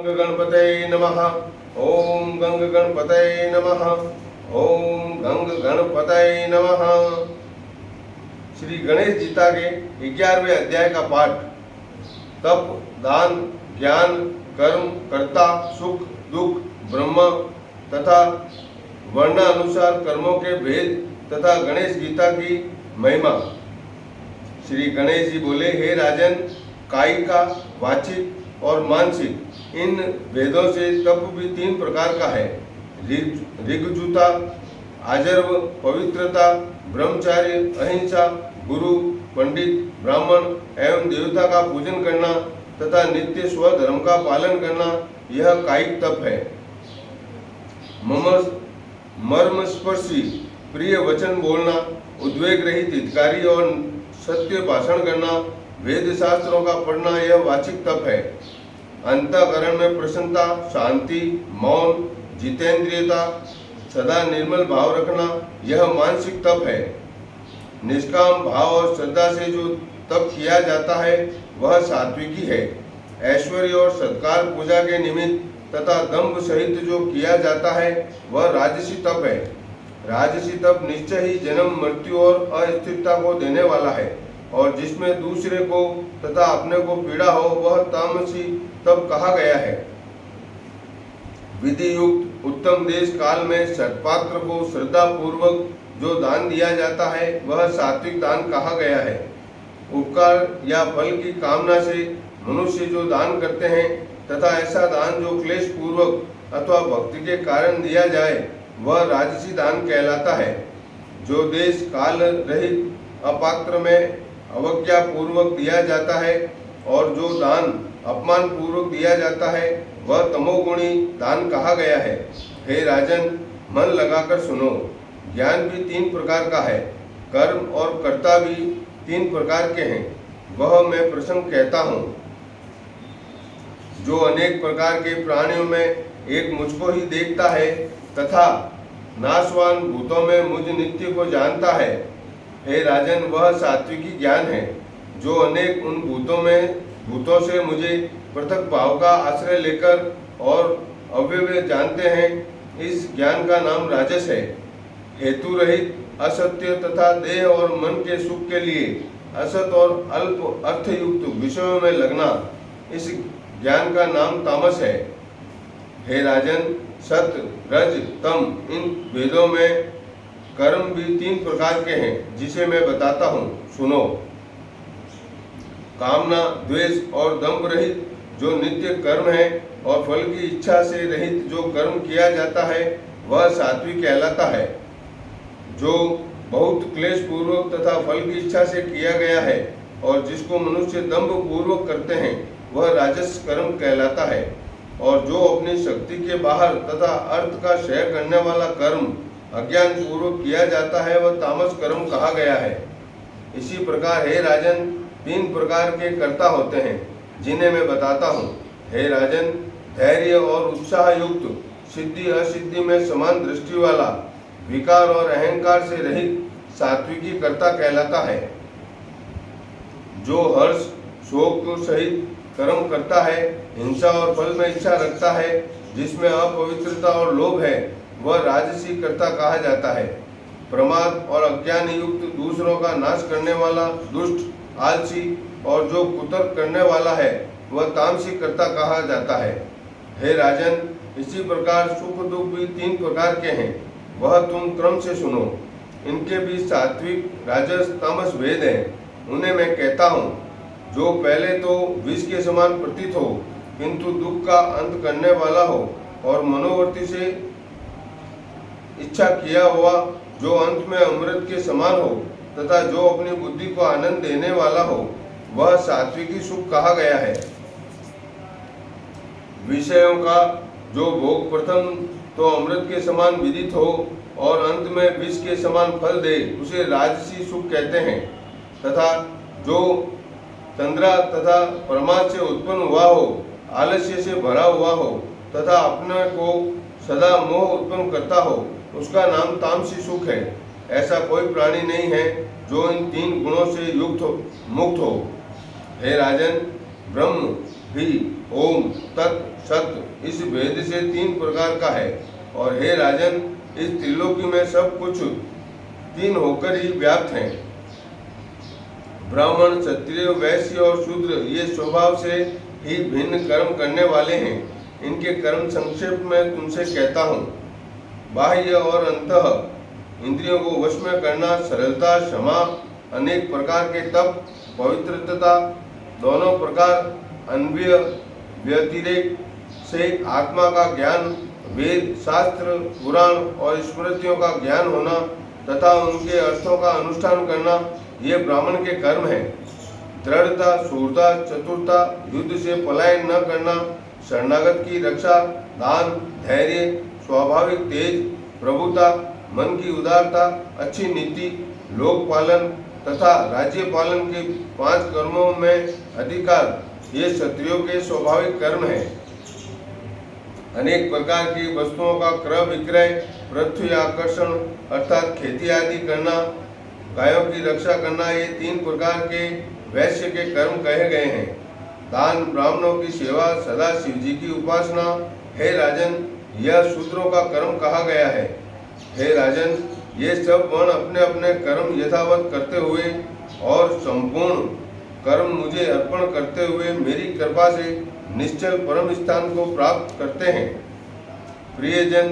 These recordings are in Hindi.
गणपतये नमः। ओम गंग गणपतये नमः। ओम गंग गणपतये नमः। श्री गणेश गीता के 11वें अध्याय का पाठ। तप, दान, ज्ञान, कर्म, कर्ता, सुख, दुख, ब्रह्म तथा वर्णानुसार कर्मों के भेद तथा गणेश गीता की महिमा। श्री गणेश जी बोले, हे राजन, कायिका, वाचिक और मानसिक इन भेदों से तप भी 3 प्रकार का है। ऋगजुता, आजर्व, पवित्रता, ब्रह्मचार्य, अहिंसा, गुरु, पंडित, ब्राह्मण एवं देवता का पूजन करना तथा नित्य स्वधर्म का पालन करना, यह कायिक तप है। मर्मस्पर्शी प्रिय वचन बोलना, उद्वेग रहित हितकारी और सत्य भाषण करना, वेद शास्त्रों का पढ़ना, यह वाचिक तप है। अंतःकरण में प्रसन्नता, शांति, मौन, जितेंद्रियता, सदा निर्मल भाव रखना, यह मानसिक तप है। निष्काम भाव और श्रद्धा से जो तप किया जाता है वह सात्विकी है। ऐश्वर्य और सत्कार पूजा के निमित्त तथा दंभ सहित जो किया जाता है वह राजसी तप है। राजसी तप निश्चय ही जन्म, मृत्यु और अस्थिरता को देने वाला है और जिसमें दूसरे को तथा अपने को पीड़ा हो वह तामसी तप कहा गया है। विधि युक्त उत्तम देश काल में सत्पात्र को श्रद्धा पूर्वक जो दान दिया जाता है वह सात्विक दान कहा गया है। उपकार या फल की कामना से मनुष्य जो दान करते हैं तथा ऐसा दान जो क्लेश पूर्वक अथवा भक्ति के कारण दिया जाए वह राजसी दान कहलाता है। जो देश काल रहित अपात्र में अवज्ञा पूर्वक दिया जाता है और जो दान अपमान पूर्वक दिया जाता है वह तमोगुणी दान कहा गया है। हे राजन, मन लगाकर सुनो। ज्ञान भी 3 प्रकार का है, कर्म और कर्ता भी 3 प्रकार के हैं। वह मैं प्रसंग कहता हूँ। जो अनेक प्रकार के प्राणियों में एक मुझको ही देखता है तथा नाशवान भूतों में मुझ नित्य को जानता है, हे राजन, वह सात्विकी ज्ञान है। जो अनेक उन भूतों से मुझे पृथक भाव का आश्रय लेकर और अव्यय जानते हैं, इस ज्ञान का नाम राजस है। हेतु रहित असत्य तथा देह और मन के सुख के लिए असत और अल्प अर्थयुक्त विषयों में लगना, इस ज्ञान का नाम तामस है। हे राजन, सत, रज, तम इन भेदों में कर्म भी 3 प्रकार के हैं, जिसे मैं बताता हूँ, सुनो। कामना, द्वेष और दंभ रहित जो नित्य कर्म है और फल की इच्छा से रहित जो कर्म किया जाता है वह सात्विक कहलाता है। जो बहुत क्लेश पूर्वक तथा फल की इच्छा से किया गया है और जिसको मनुष्य दंभ पूर्वक करते हैं वह राजस कर्म कहलाता है। और जो अपनी शक्ति के बाहर तथा अर्थ का क्षय करने वाला कर्म अज्ञान पूर्वक किया जाता है वह तामस कर्म कहा गया है। इसी प्रकार हे राजन, 3 प्रकार के कर्ता होते हैं, जिन्हें मैं बताता हूँ। हे राजन, धैर्य और उत्साह युक्त, सिद्धि असिद्धि में समान दृष्टि वाला, विकार और अहंकार से रहित सात्विकी कर्ता कहलाता है। जो हर्ष शोक सहित कर्म करता है, हिंसा और फल में इच्छा रखता है, जिसमें अपवित्रता और लोभ है, वह राजसी कर्ता कहा जाता है। प्रमाद और अज्ञान युक्त, दूसरों का नाश करने वाला, दुष्ट, आलसी और जो कुतर्क करने वाला है वह तामसी कर्ता कहा जाता है। हे राजन, इसी प्रकार सुख दुख भी 3 प्रकार के हैं, वह तुम क्रम से सुनो। इनके भी सात्विक, राजस, तामस भेद हैं। उन्हें मैं कहता हूँ। जो पहले तो विष के समान प्रतीत हो किंतु दुख का अंत करने वाला हो और मनोवर्ती से इच्छा किया हुआ जो अंत में अमृत के समान हो तथा जो अपनी बुद्धि को आनंद देने वाला हो, वह सात्विकी सुख कहा गया है। विषयों का जो भोग प्रथम तो अमृत के समान विदित हो और अंत में विष के समान फल दे, उसे राजसी सुख कहते हैं। तथा जो तंद्रा तथा प्रमाद से उत्पन्न हुआ हो, आलस्य से भरा हुआ हो तथा अपने को सदा मोह उत्पन्न करता हो, उसका नाम तामसी सुख है। ऐसा कोई प्राणी नहीं है जो इन 3 गुणों से मुक्त हो। हे राजन, ब्रह्म भी ओम तत् सत इस भेद से 3 प्रकार का है। और हे राजन, इस त्रिलोकी में सब कुछ 3 होकर ही व्याप्त हैं। ब्राह्मण, क्षत्रिय, वैश्य और शूद्र ये स्वभाव से ही भिन्न कर्म करने वाले हैं। इनके कर्म संक्षेप में तुमसे कहता हूँ। बाह्य और अंतः इंद्रियों को वश में करना, सरलता, क्षमा, अनेक प्रकार के तप, पवित्रता, दोनों प्रकार अन्वय व्यतिरेक से आत्मा का ज्ञान, वेद, शास्त्र, पुराण और स्मृतियों का ज्ञान होना तथा उनके अर्थों का अनुष्ठान करना, ये ब्राह्मण के कर्म हैं। दृढ़ता, शूरता, चतुरता, युद्ध से पलायन न करना, शरणागत की रक्षा, दान, धैर्य, स्वाभाविक तेज, प्रभुता, मन की उदारता, अच्छी नीति, लोक पालन तथा राज्य पालन के 5 कर्मों में अधिकार, ये क्षत्रियों के स्वाभाविक कर्म हैं। अनेक प्रकार की वस्तुओं का क्रय विक्रय, पृथ्वी आकर्षण अर्थात खेती आदि करना, गायों की रक्षा करना, ये 3 प्रकार के वैश्य के कर्म कहे गए हैं। दान, ब्राह्मणों की सेवा, सदा शिव जी की उपासना, हे राजन, यह शूद्रों का कर्म कहा गया है। हे राजन, ये सब वर्ण अपने अपने कर्म यथावत करते हुए और संपूर्ण कर्म मुझे अर्पण करते हुए मेरी कृपा से निश्चल परम स्थान को प्राप्त करते हैं। प्रियजन,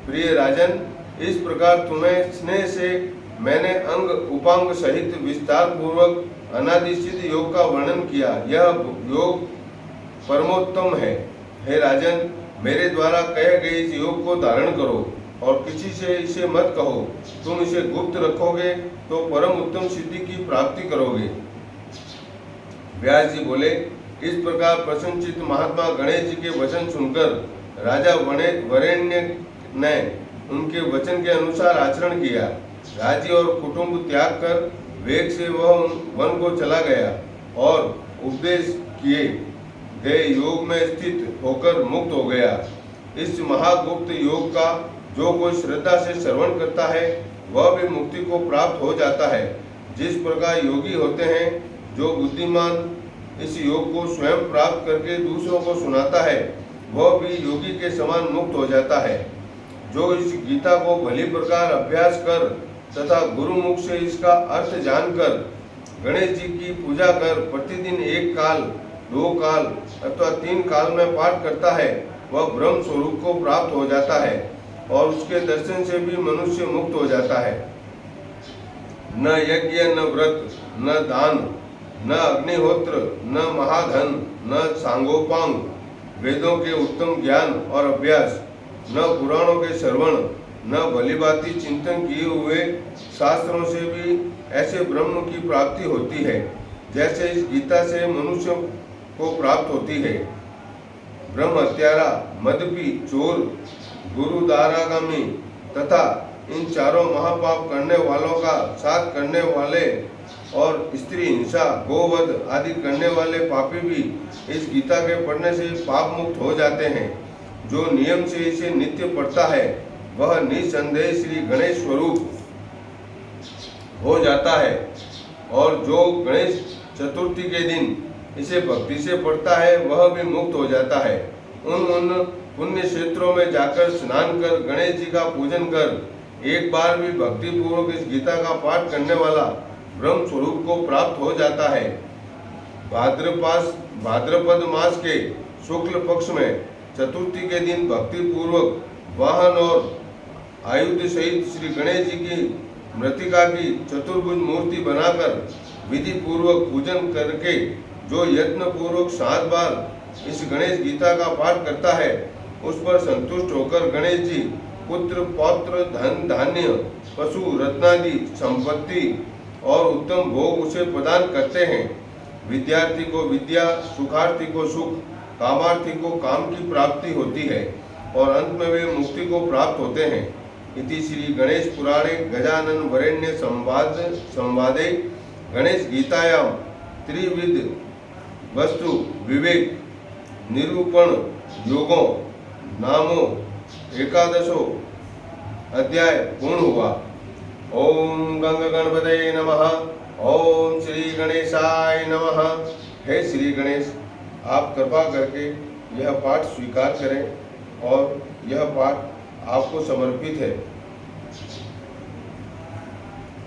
प्रिय राजन, इस प्रकार तुम्हें स्नेह से मैंने अंग उपांग सहित विस्तार पूर्वक अनादि सिद्ध योग का वर्णन किया। यह योग परमोत्तम है। हे राजन, मेरे द्वारा कहे गए इस योग को धारण करो और किसी से इसे मत कहो। तुम इसे गुप्त रखोगे तो परम उत्तम सिद्धि की प्राप्ति करोगे। व्यास जी बोले, इस प्रकार प्रसन्नचित्त महात्मा गणेश जी के वचन सुनकर राजा वरेण्य ने उनके वचन के अनुसार आचरण किया। राज्य और कुटुंब त्याग कर वेग से वह वन को चला गया और उपदेश किए गए योग में स्थित होकर मुक्त हो गया। इस महागुप्त योग का जो कोई श्रद्धा से श्रवण करता है वह भी मुक्ति को प्राप्त हो जाता है। जिस प्रकार योगी होते हैं, जो बुद्धिमान इस योग को स्वयं प्राप्त करके दूसरों को सुनाता है, वह भी योगी के समान मुक्त हो जाता है। जो इस गीता को भली प्रकार अभ्यास कर तथा गुरुमुख से इसका अर्थ जानकर गणेश जी की पूजा कर प्रतिदिन 1 काल, 2 काल अथवा 3 काल में पाठ करता है, वह ब्रह्म स्वरूप को प्राप्त हो जाता है और उसके दर्शन से भी मनुष्य मुक्त हो जाता है। न यज्ञ, न व्रत, न दान, न अग्निहोत्र, न महाधन, न सांगोपांग, वेदों के उत्तम ज्ञान और अभ्यास, न पुराणों के श्रवण, न भलीभांति चिंतन किए हुए शास्त्रों से भी ऐसे ब्रह्म की प्राप्ति होती है जैसे इस गीता से मनुष्य को प्राप्त होती है। ब्रह्म हत्यारा, मदपी, चोर, गुरु दारागामी तथा इन चारों महापाप करने वालों का साथ करने वाले और स्त्री हिंसा, गोवध आदि करने वाले पापी भी इस गीता के पढ़ने से पाप मुक्त हो जाते हैं। जो नियम से इसे नित्य पढ़ता है वह निसंदेह श्री गणेश स्वरूप हो जाता है और जो गणेश चतुर्थी के दिन इसे भक्ति से पढ़ता है वह भी मुक्त हो जाता है। उन पुण्य क्षेत्रों में जाकर स्नान कर गणेश जी का पूजन कर एक बार भी भक्ति पूर्वक इस गीता का पाठ करने वाला ब्रह्म स्वरूप को प्राप्त हो जाता है। भाद्रपद मास के शुक्ल पक्ष में चतुर्थी के दिन भक्ति पूर्वक वाहन और आयुध सहित श्री गणेश जी की मृतिका की चतुर्भुज मूर्ति बनाकर विधि पूर्वक पूजन करके जो यत्न पूर्वक 7 बार इस गणेश गीता का पाठ करता है उस पर संतुष्ट होकर गणेश जी पुत्र, पौत्र, धन, धान्य, पशु, रत्नादि संपत्ति और उत्तम भोग उसे प्रदान करते हैं। विद्यार्थी को विद्या, सुखार्थी को सुख, कामार्थी को काम की प्राप्ति होती है और अंत में वे मुक्ति को प्राप्त होते हैं। इति श्री गणेश पुराणे गजानन वरेण्य संवादे गणेश गीतायां त्रिविध वस्तु विवेक निरूपण योगों नामों 11 अध्याय पूर्ण हुआ। ओम गंग गणपतये नमः। ओम श्री गणेशाय नमः। हे श्री गणेश, आप कृपा करके यह पाठ स्वीकार करें और यह पाठ आपको समर्पित है।